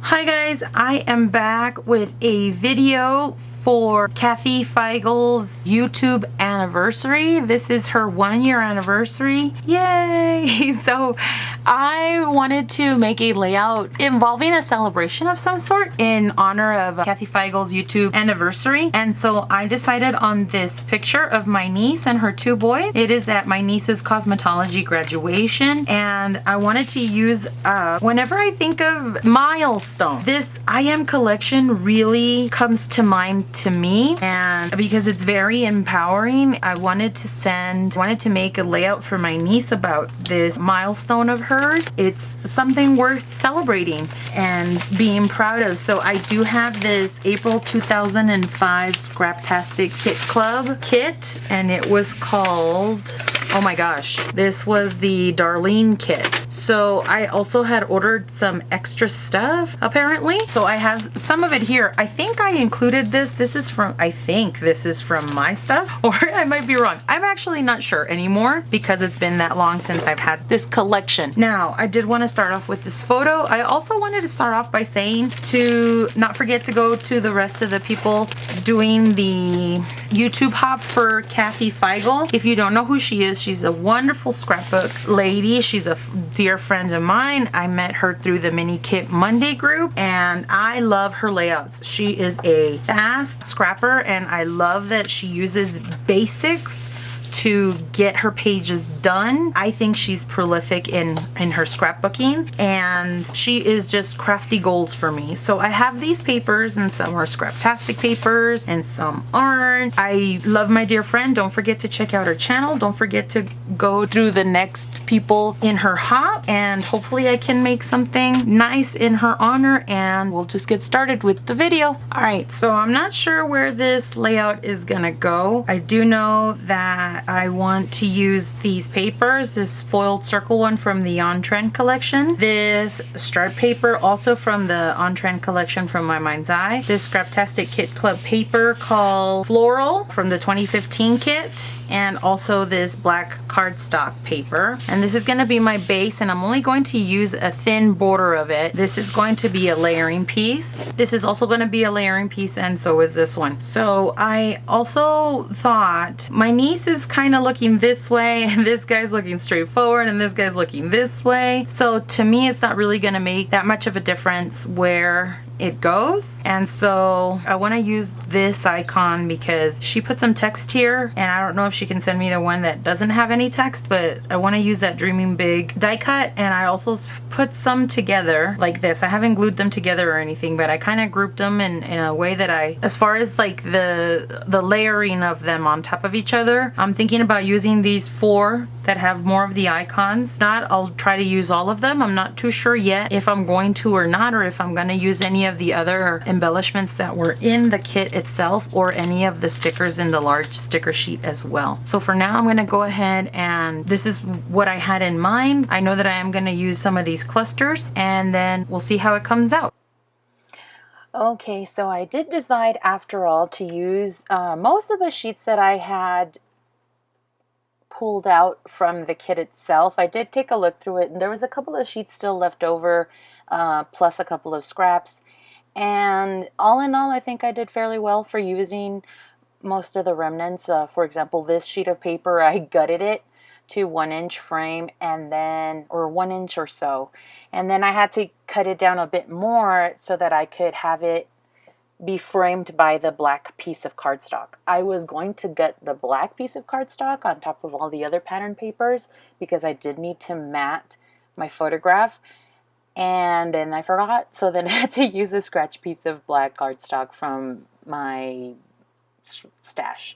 Hi guys, I am back with a video for Kathy Feigl's YouTube anniversary. This is her 1-year anniversary. Yay! So I wanted to make a layout involving a celebration of some sort in honor of Kathy Feigl's YouTube anniversary. And so I decided on this picture of my niece and her 2 boys. It is at my niece's cosmetology graduation, and I wanted to use whenever I think of milestone, this I Am collection really comes to mind to me, and because it's very empowering, I wanted to make a layout for my niece about this milestone of hers. It's something worth celebrating and being proud of. So I do have this April 2005 Scraptastic Kit Club kit, and it was called, oh my gosh, this was the Darlene kit. So I also had ordered some extra stuff apparently. So I have some of it here. I think I included this. I think this is from my stuff, or I might be wrong. I'm actually not sure anymore because it's been that long since I've had this collection. Now, I did want to start off with this photo. I also wanted to start off by saying to not forget to go to the rest of the people doing the YouTube hop for Kathy Feigl. If you don't know who she is, she's a wonderful scrapbook lady. She's a dear friend of mine. I met her through the Mini Kit Monday group, and I love her layouts. She is a fast scrapper, and I love that she uses basics to get her pages done. I think she's prolific in her scrapbooking, and she is just crafty goals for me. So I have these papers, and some are Scraptastic papers and some aren't. I love my dear friend. Don't forget to check out her channel. Don't forget to go through the next people in her hop, and hopefully I can make something nice in her honor, and we'll just get started with the video. All right, so I'm not sure where this layout is gonna go. I do know that I want to use these papers, this foiled circle one from the On Trend collection, this stripe paper also from the On Trend collection from My Mind's Eye, this Scraptastic Kit Club paper called Floral from the 2015 kit, and also this black cardstock paper. And this is going to be my base, and I'm only going to use a thin border of it. This is going to be a layering piece. This is also going to be a layering piece, and so is this one. So I also thought my niece is kind of looking this way, and this guy's looking straight forward, and this guy's looking this way. So to me, it's not really going to make that much of a difference where it goes. And so I want to use this icon because she put some text here, and I don't know if she can send me the one that doesn't have any text, but I want to use that Dreaming Big die cut. And I also put some together like this. I haven't glued them together or anything, but I kind of grouped them in a way that as far as like the layering of them on top of each other, I'm thinking about using these 4 that have more of the icons. Not, I'll try to use all of them. I'm not too sure yet if I'm going to or not, or if I'm going to use any of the other embellishments that were in the kit itself, or any of the stickers in the large sticker sheet as well. So for now, I'm going to go ahead, and this is what I had in mind. I know that I am going to use some of these clusters, and then we'll see how it comes out. Okay, so I did decide after all to use most of the sheets that I had pulled out from the kit itself. I did take a look through it, and there was a couple of sheets still left over, plus a couple of scraps. And all in all, I think I did fairly well for using most of the remnants. For example, this sheet of paper, I gutted it to 1-inch frame, and then, or 1 inch or so. And then I had to cut it down a bit more so that I could have it be framed by the black piece of cardstock. I was going to gut the black piece of cardstock on top of all the other pattern papers because I did need to mat my photograph, and then I forgot, so then I had to use a scratch piece of black cardstock from my stash.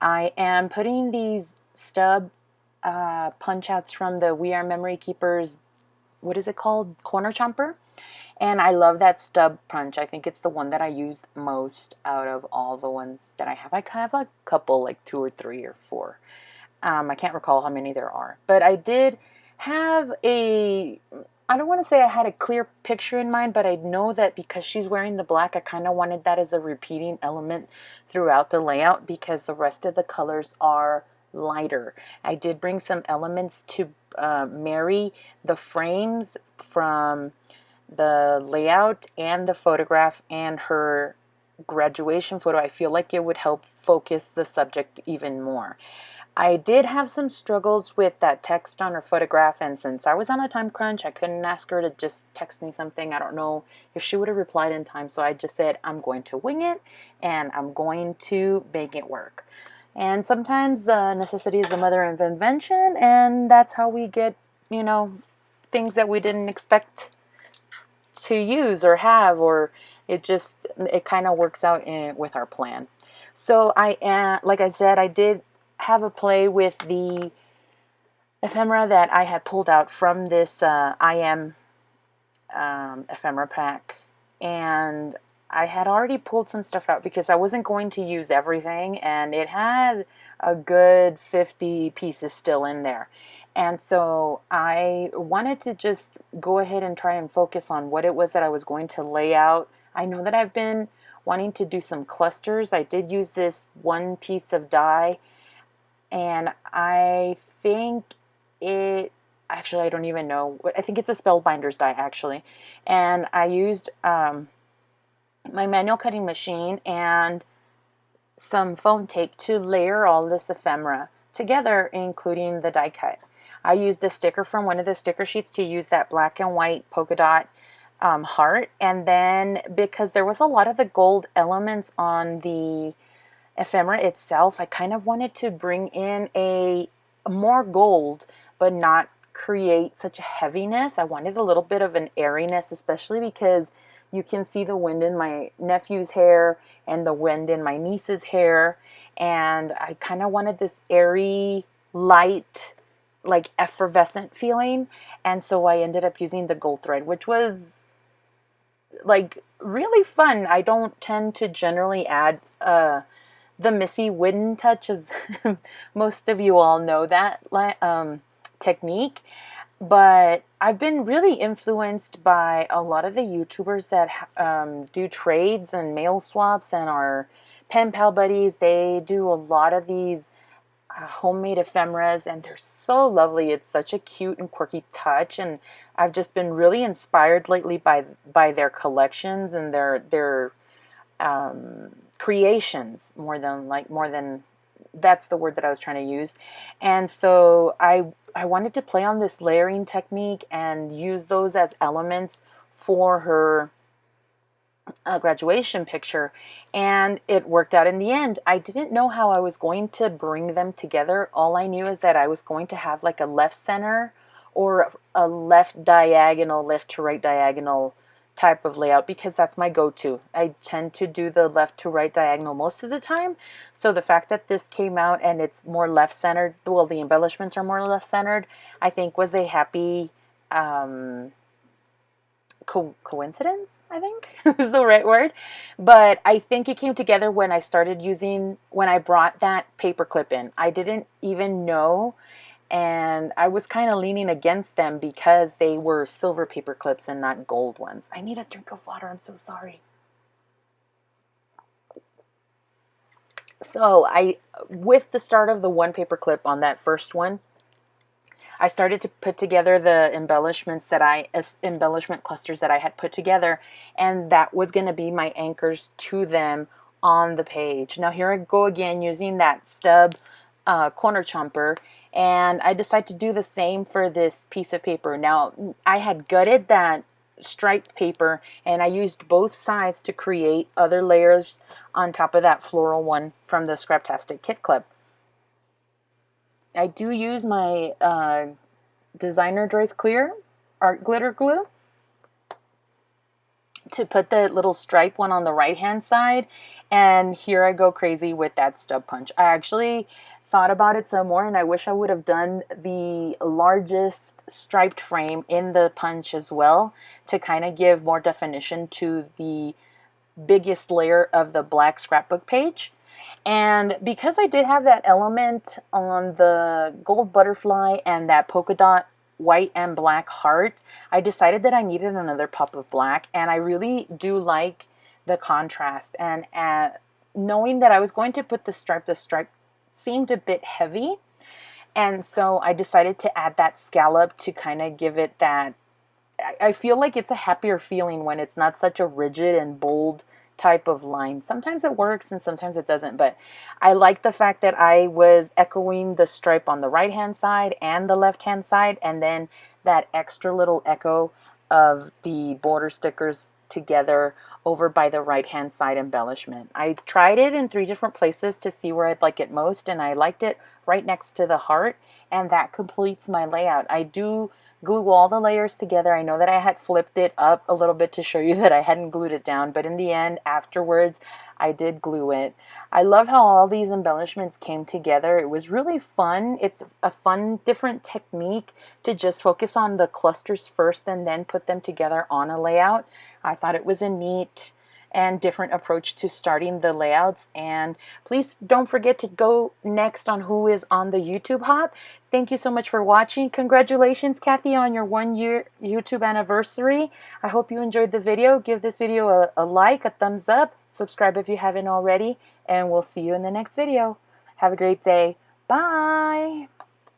I am putting these stub punch outs from the We Are Memory Keepers, what is it called? Corner Chomper. And I love that stub punch. I think it's the one that I used most out of all the ones that I have. I have a couple, like 2 or 3 or 4. I can't recall how many there are. But I did have I don't want to say I had a clear picture in mind, but I know that because she's wearing the black, I kind of wanted that as a repeating element throughout the layout because the rest of the colors are lighter. I did bring some elements to marry the frames from the layout and the photograph and her graduation photo, I feel like it would help focus the subject even more. I did have some struggles with that text on her photograph, and since I was on a time crunch, I couldn't ask her to just text me something. I don't know if she would have replied in time, so I just said, I'm going to wing it, and I'm going to make it work. And sometimes necessity is the mother of invention, and that's how we get, things that we didn't expect to use or have, or it kind of works out with our plan. So I am, like I said, I did have a play with the ephemera that I had pulled out from this I am ephemera pack, and I had already pulled some stuff out because I wasn't going to use everything, and it had a good 50 pieces still in there. And so I wanted to just go ahead and try and focus on what it was that I was going to lay out. I know that I've been wanting to do some clusters. I did use this one piece of dye, and I think actually, I don't even know. I think it's a Spellbinders die, actually. And I used my manual cutting machine and some foam tape to layer all this ephemera together, including the die cut. I used a sticker from one of the sticker sheets to use that black and white polka dot heart. And then because there was a lot of the gold elements on the ephemera itself, I kind of wanted to bring in a more gold, but not create such a heaviness. I wanted a little bit of an airiness, especially because you can see the wind in my nephew's hair and the wind in my niece's hair. And I kind of wanted this airy, light, like effervescent feeling. And so I ended up using the gold thread, which was like really fun. I don't tend to generally add the Missy wooden touch, as most of you all know that technique. But I've been really influenced by a lot of the YouTubers that do trades and mail swaps and are pen pal buddies. They do a lot of these homemade ephemeras, and they're so lovely. It's such a cute and quirky touch, and I've just been really inspired lately by their collections and their creations more than that's the word that I was trying to use. And so I wanted to play on this layering technique and use those as elements for her graduation picture, and it worked out in the end. I didn't know how I was going to bring them together. All I knew is that I was going to have like a left center or a left to right diagonal type of layout, because that's my go-to. I tend to do the left to right diagonal most of the time. So the fact that this came out and it's more left-centered, well, the embellishments are more left-centered, I think was a happy coincidence, I think is the right word. But I think it came together when I brought that paper clip in. I didn't even know, and I was kind of leaning against them because they were silver paper clips and not gold ones. I need a drink of water, I'm so sorry. So with the start of the one paper clip on that first one, I started to put together the embellishment clusters that I had put together, and that was going to be my anchors to them on the page. Now here I go again using that stub corner chomper, and I decided to do the same for this piece of paper. Now I had gutted that striped paper, and I used both sides to create other layers on top of that floral one from the Scraptastic Kit Club. I do use my Designer Joyce Clear art glitter glue to put the little stripe one on the right hand side, and here I go crazy with that stub punch. I actually thought about it some more, and I wish I would have done the largest striped frame in the punch as well to kind of give more definition to the biggest layer of the black scrapbook page. And because I did have that element on the gold butterfly and that polka dot white and black heart, I decided that I needed another pop of black, and I really do like the contrast. And knowing that I was going to put the stripe seemed a bit heavy, and so I decided to add that scallop to kind of give it that I feel like it's a happier feeling when it's not such a rigid and bold type of line. Sometimes it works and sometimes it doesn't, but I like the fact that I was echoing the stripe on the right hand side and the left hand side, and then that extra little echo of the border stickers together over by the right hand side embellishment. I tried it in 3 different places to see where I'd like it most, and I liked it right next to the heart, and that completes my layout. I do glue all the layers together. I know that I had flipped it up a little bit to show you that I hadn't glued it down, but in the end, afterwards, I did glue it. I love how all these embellishments came together. It was really fun. It's a fun, different technique to just focus on the clusters first and then put them together on a layout. I thought it was a neat and different approach to starting the layouts. And please don't forget to go next on who is on the YouTube hop. Thank you so much for watching. Congratulations, Kathy, on your 1-year YouTube anniversary. I hope you enjoyed the video. Give this video a like, a thumbs up, subscribe if you haven't already, and we'll see you in the next video. Have a great day. Bye.